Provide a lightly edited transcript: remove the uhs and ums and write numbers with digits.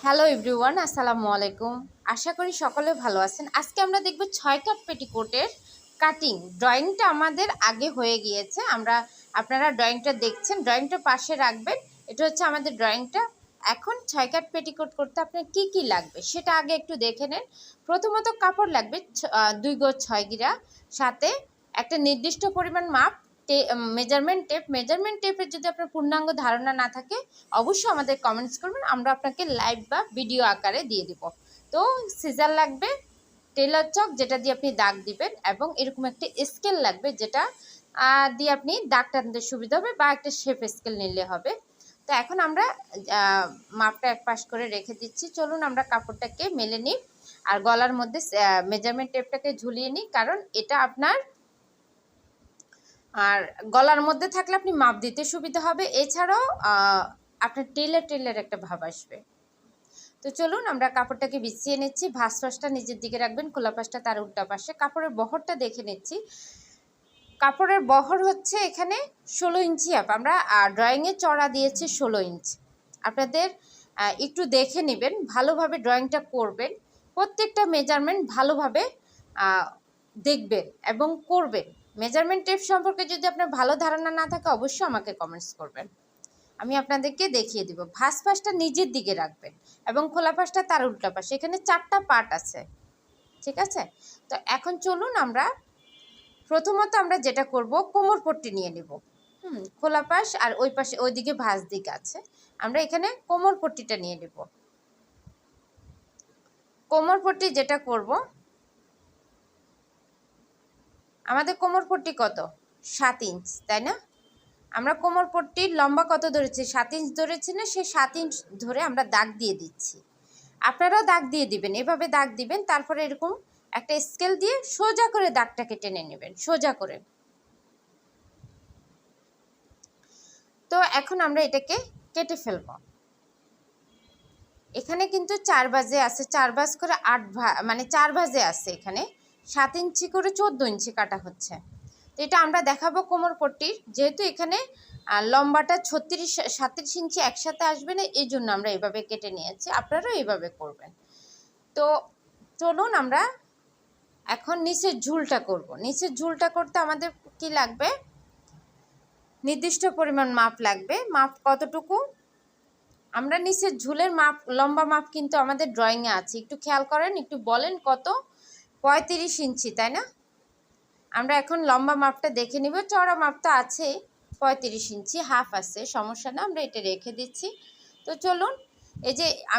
Hello everyone, আসসালামু আলাইকুম। আশা করি সকলে ভালো আছেন। আজকে আমরা দেখব 6 কাট পেটিকোটের কাটিং। ড্রয়িংটা আমাদের আগে হয়ে গিয়েছে। আপনারা ড্রয়িংটা দেখছেন, ড্রয়িংটা পাশে রাখবেন। এটা হচ্ছে আমাদের ড্রয়িংটা। এখন 6 কাট পেটিকোট করতে আপনার কি কি লাগবে সেটা আগে একটু দেখে নেন। প্রথমত কাপড় লাগবে 2 গজ 6 গিরা, সাথে একটা নির্দিষ্ট পরিমাণ মাপ, মেজারমেন্ট টেপের যদি আপনার পূর্ণাঙ্গ ধারণা না থাকে অবশ্যই আমাদের কমেন্টস করবেন, আমরা আপনাকে লাইভ বা ভিডিও আকারে দিয়ে দিব। তো সিজার লাগবে, টেলার চক যেটা দিয়ে আপনি দাগ দিবেন, এবং এরকম একটা স্কেল লাগবে যেটা দিয়ে আপনি দাগ টানতে সুবিধা হবে, বা একটা শেপ স্কেল নিলে হবে। তো এখন আমরা মাপটা এক পাশ করে রেখে দিচ্ছি। চলুন আমরা কাপড়টাকে মেলে নিই আর গলার মধ্যে মেজারমেন্ট টেপটাকে ঝুলিয়ে নিই, কারণ এটা আপনার আর গলার মধ্যে থাকলে আপনি মাপ দিতে সুবিধা হবে। এছাড়াও আপনার টেলের একটা ভাব আসবে। তো চলুন আমরা কাপড়টাকে বিছিয়ে নিচ্ছি। ভাঁজ পাশটা নিচের দিকে রাখবেন, খোলা পাশটা তার উল্টা পাশে। কাপড়ের বহরটা দেখে নিচ্ছি। কাপড়ের বহর হচ্ছে এখানে 16 ইঞ্চি আপ। আমরা ড্রয়িংয়ে চড়া দিয়েছি 16 ইঞ্চি। আপনাদের একটু দেখে নেবেন, ভালোভাবে ড্রয়িংটা করবেন, প্রত্যেকটা মেজারমেন্ট ভালোভাবে দেখবেন এবং করবেন। মেজারমেন্ট টেপ সম্পর্কে যদি আপনার ভালো ধারণা না থাকে অবশ্যই আমাকে কমেন্টস করবেন, আমি আপনাদেরকে দেখিয়ে দিব। ভাঁজ পাশটা নিজের দিকে রাখবেন এবং খোলা পাশটা তার উল্টা পাশে। এখানে 4টা পার্ট আছে, ঠিক আছে? তো এখন চলুন আমরা প্রথমত আমরা যেটা করব, কোমর পট্টি নিয়ে নেব। খোলা পাশ আর ওই পাশে ওইদিকে ভাঁজ দিক আছে, আমরা এখানে কোমর পট্টিটা নিয়ে নেব। কোমর পট্টি যেটা করব, আমাদের কোমর পট্টি কত? 7 ইঞ্চ, তাই না? আমরা কোমর পট্টির লম্বা কত ধরেছি? 7 ইঞ্চ ধরেছি না? সেই 7 ইঞ্চ ধরে আমরা দাগ দিয়ে দিচ্ছি। আপনারাও দাগ দিয়ে দিবেন, এভাবে দাগ দিবেন। তারপরে এরকম একটা স্কেল দিয়ে সোজা করে দাগটাকে টেনে নেবেন, সোজা করে। তো এখন আমরা এটাকে কেটে ফেলব। এখানে কিন্তু 4 ভাঁজে আছে, 4 ভাঁজ করে 8 মানে 4 ভাঁজে আছে। এখানে 7 ইঞ্চি করে 14 ইঞ্চি কাটা হচ্ছে। তো এটা আমরা দেখাবো কোমর পট্টির, যেহেতু এখানে লম্বাটা 37 ইঞ্চি একসাথে আসবে না, এই জন্য আমরা এভাবে কেটে নিয়েছি। আপনারাও এইভাবে করবেন। তো চলুন আমরা এখন নিচের ঝুলটা করব। নিচের ঝুলটা করতে আমাদের কি লাগবে? নির্দিষ্ট পরিমাণ মাপ লাগবে। মাপ কতটুকু? আমরা নিচের ঝুলের মাপ, লম্বা মাপ কিন্তু আমাদের ড্রয়িংয়ে আছে, একটু খেয়াল করেন, একটু বলেন কত? 35 ইঞ্চি, তাই না? আমরা এখন লম্বা মাপটা দেখে নিব। চওড়া মাপ তো আছে 35 ইঞ্চি, হাফ আছে, সমস্যা না, আমরা এটা রেখে দিচ্ছি। তো চলুন, এই যে